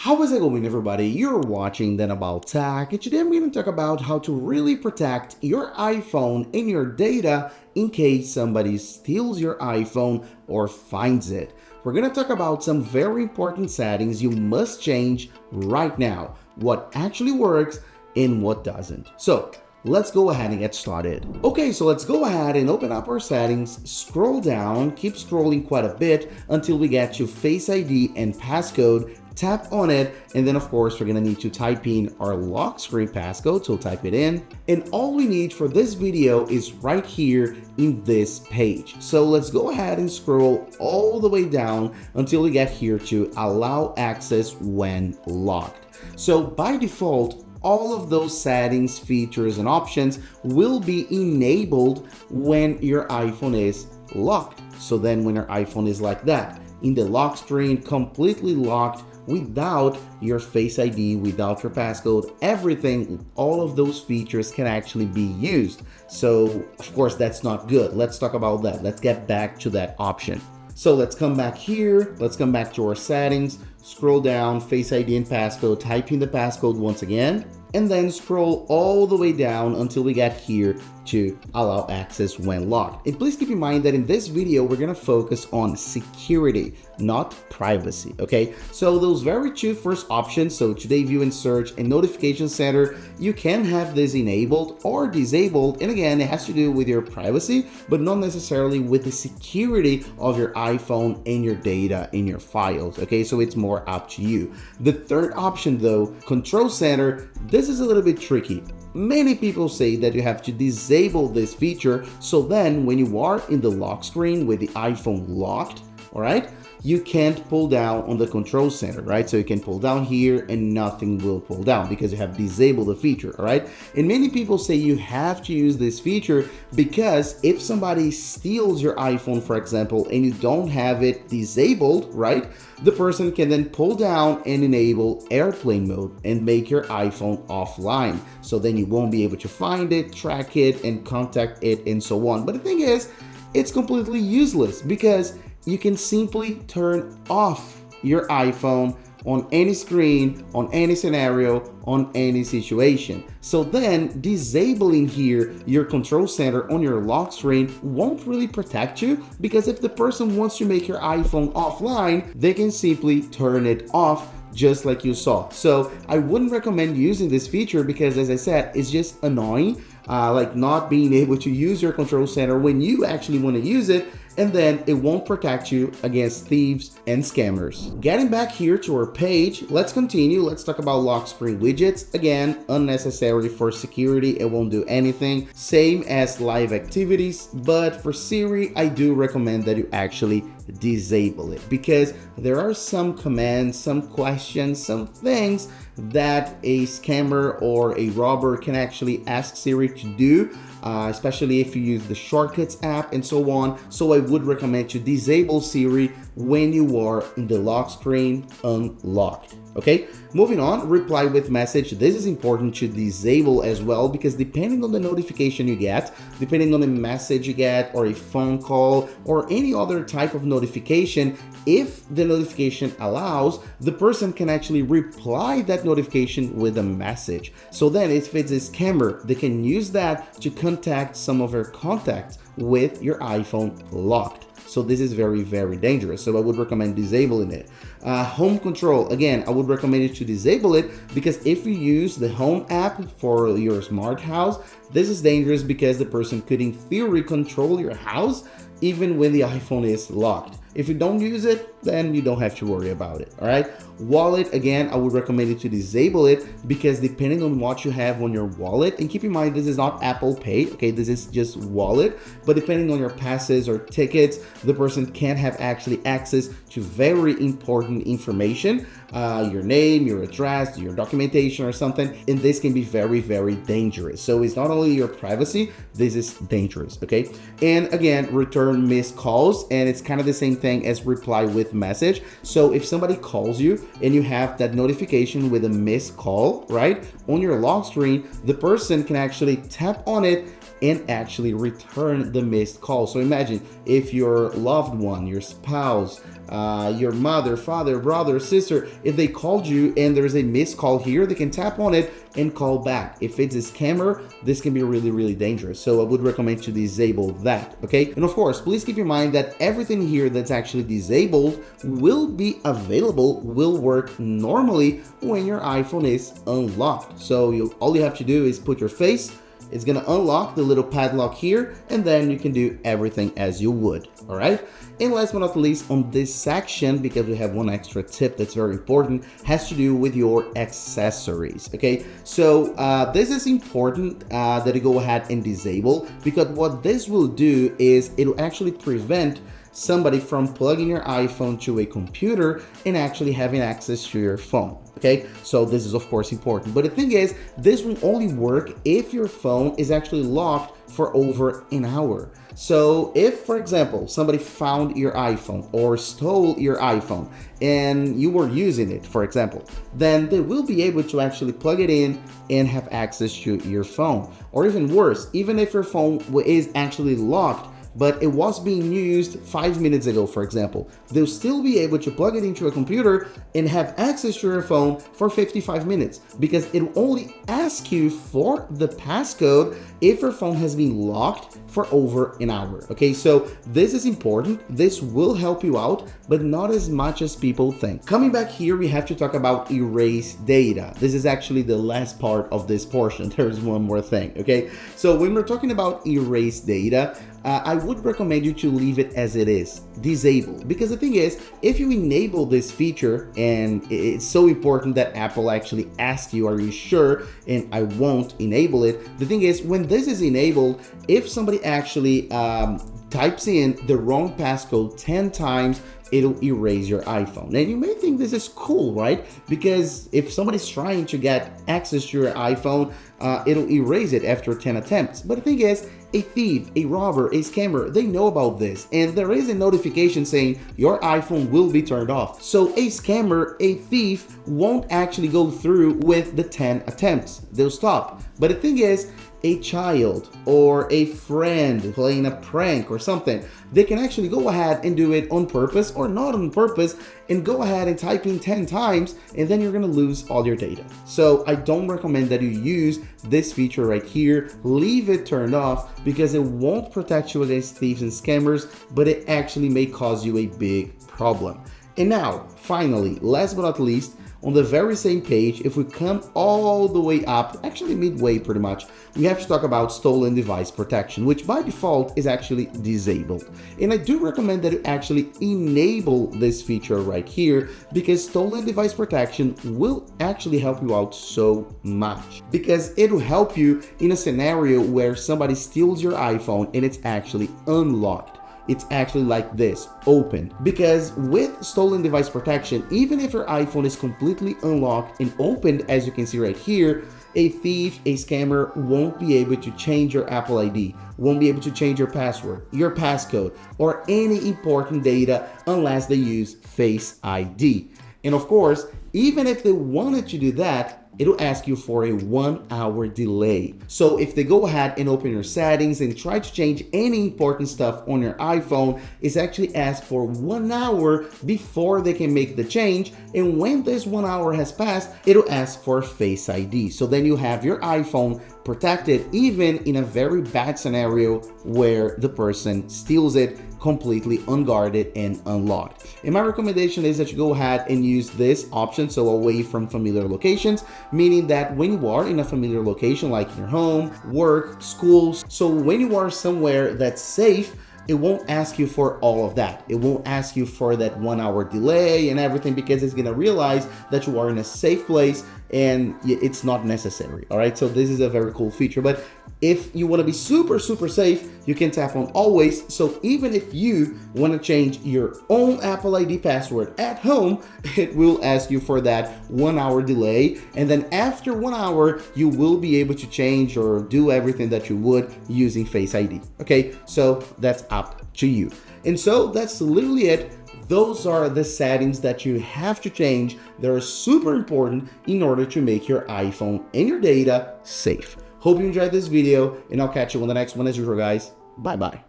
How is it going, everybody? You're watching Then About Tech, and today I'm going to talk about how to really protect your iPhone and your data in case somebody steals your iPhone or finds it. We're going to talk about some very important settings you must change right now, what actually works and what doesn't. So let's go ahead and get started. Okay, so let's go ahead and open up our settings, scroll down, keep scrolling quite a bit until we get to Face ID and passcode. Tap on it, and then of course we're gonna need to type in our lock screen passcode, so type it in. And all we need for this video is right here in this page. So let's go ahead and scroll all the way down until we get here to allow access when locked. So by default, all of those settings, features, and options will be enabled when your iPhone is locked. So then when your iPhone is like that, in the lock screen, completely locked, without your Face ID, without your passcode, everything, all of those features can actually be used. So of course that's not good. Let's talk about that. Let's get back to that option. So let's come back here. Let's come back to our settings, scroll down, Face ID and passcode, type in the passcode once again, and then scroll all the way down until we get here to allow access when locked. And please keep in mind that in this video, we're gonna focus on security, not privacy, okay? So those very two first options, so Today View and Search and Notification Center, you can have this enabled or disabled. And again, it has to do with your privacy, but not necessarily with the security of your iPhone and your data in your files, okay? So it's more up to you. The third option though, Control Center, this is a little bit tricky. Many people say that you have to disable this feature, so then when you are in the lock screen with the iPhone locked, all right, you can't pull down on the Control Center, right? So you can pull down here and nothing will pull down because you have disabled the feature, all right? And many people say you have to use this feature because if somebody steals your iPhone, for example, and you don't have it disabled, right? The person can then pull down and enable airplane mode and make your iPhone offline. So then you won't be able to find it, track it, and contact it, and so on. But the thing is, it's completely useless because you can simply turn off your iPhone on any screen, on any scenario, on any situation. So then disabling here your Control Center on your lock screen won't really protect you, because if the person wants to make your iPhone offline, they can simply turn it off just like you saw. So I wouldn't recommend using this feature because, as I said, it's just annoying, like not being able to use your Control Center when you actually want to use it, and then it won't protect you against thieves and scammers. Getting back here to our page, let's continue. Let's talk about lock screen widgets. Again, unnecessary for security. It won't do anything. Same as live activities, but for Siri, I do recommend that you actually disable it because there are some commands, some questions, some things that a scammer or a robber can actually ask Siri to do, especially if you use the Shortcuts app and so on. So I would recommend to disable Siri when you are in the lock screen unlocked. Okay, moving on, reply with message. This is important to disable as well because depending on the notification you get, depending on the message you get or a phone call or any other type of notification, if the notification allows, the person can actually reply that notification with a message. So then if it's a scammer, they can use that to contact some of your contacts with your iPhone locked. So this is very, very dangerous. So I would recommend disabling it. Home control, again, I would recommend you to disable it because if you use the Home app for your smart house, this is dangerous because the person could in theory control your house even when the iPhone is locked. If you don't use it, then you don't have to worry about it, all right? Wallet, again, I would recommend you to disable it because depending on what you have on your wallet, and keep in mind, this is not Apple Pay, okay? This is just wallet, but depending on your passes or tickets, the person can have actually access to very important information, your name, your address, your documentation or something, and this can be very, very dangerous. So it's not only your privacy, this is dangerous, okay? And again, return missed calls, and it's kind of the same thing as reply with message. So if somebody calls you and you have that notification with a missed call, right, on your lock screen, the person can actually tap on it and actually return the missed call. So imagine if your loved one, your spouse, your mother, father, brother, sister, if they called you and there's a missed call here, they can tap on it and call back. If it's a scammer, this can be really, really dangerous. So I would recommend to disable that, okay? And of course, please keep in mind that everything here that's actually disabled will be available, will work normally when your iPhone is unlocked. So all you have to do is put your face, it's gonna unlock the little padlock here, and then you can do everything as you would, all right? And last but not least, on this section, because we have one extra tip that's very important, has to do with your accessories, okay? So this is important that you go ahead and disable, because what this will do is it'll actually prevent somebody from plugging your iPhone to a computer and actually having access to your phone. Okay, so this is of course important, but the thing is, this will only work if your phone is actually locked for over an hour. So if, for example, somebody found your iPhone or stole your iPhone and you were using it, for example, then they will be able to actually plug it in and have access to your phone. Or even worse, even if your phone is actually locked, but it was being used 5 minutes ago, for example, they'll still be able to plug it into a computer and have access to your phone for 55 minutes, because it will only ask you for the passcode if your phone has been locked for over an hour. Okay, so this is important. This will help you out, but not as much as people think. Coming back here, we have to talk about erase data. This is actually the last part of this portion. There's one more thing, okay? So when we're talking about erase data, I would recommend you to leave it as it is, disabled, because the thing is, if you enable this feature, and it's so important that Apple actually asks you, are you sure? And I won't enable it. The thing is, when this is enabled, if somebody actually types in the wrong passcode 10 times, it'll erase your iPhone. And you may think this is cool, right? Because if somebody's trying to get access to your iPhone, it'll erase it after 10 attempts. But the thing is, a thief, a robber, a scammer, they know about this, and there is a notification saying your iPhone will be turned off. So a scammer, a thief, won't actually go through with the 10 attempts. They'll stop. But the thing is, a child or a friend playing a prank or something, they can actually go ahead and do it on purpose or not on purpose and go ahead and type in 10 times, and then you're gonna lose all your data. So I don't recommend that you use this feature right here. Leave it turned off, because it won't protect you against thieves and scammers, but it actually may cause you a big problem. And now, finally, last but not least, on the very same page, if we come all the way up, actually midway pretty much, we have to talk about stolen device protection, which by default is actually disabled. And I do recommend that you actually enable this feature right here, because stolen device protection will actually help you out so much, because it will help you in a scenario where somebody steals your iPhone and it's actually unlocked. It's actually like this, open. Because with stolen device protection, even if your iPhone is completely unlocked and opened, as you can see right here, a thief, a scammer won't be able to change your Apple ID, won't be able to change your password, your passcode, or any important data unless they use Face ID. And of course, even if they wanted to do that, it'll ask you for a 1 hour delay. So if they go ahead and open your settings and try to change any important stuff on your iPhone, it's actually asked for 1 hour before they can make the change. And when this 1 hour has passed, it'll ask for Face ID. So then you have your iPhone protected, even in a very bad scenario where the person steals it completely unguarded and unlocked. And my recommendation is that you go ahead and use this option, so away from familiar locations, meaning that when you are in a familiar location like your home, work, schools, so when you are somewhere that's safe, it won't ask you for all of that. It won't ask you for that 1 hour delay and everything, because it's gonna realize that you are in a safe place and it's not necessary. All right, so this is a very cool feature. But if you want to be super safe, you can tap on always. So even if you want to change your own Apple ID password at home, it will ask you for that 1 hour delay. And then after 1 hour, you will be able to change or do everything that you would using Face ID. Okay, so that's up to you. And so that's literally it. Those are the settings that you have to change. They're super important in order to make your iPhone and your data safe. Hope you enjoyed this video, and I'll catch you on the next one as usual, guys. Bye bye.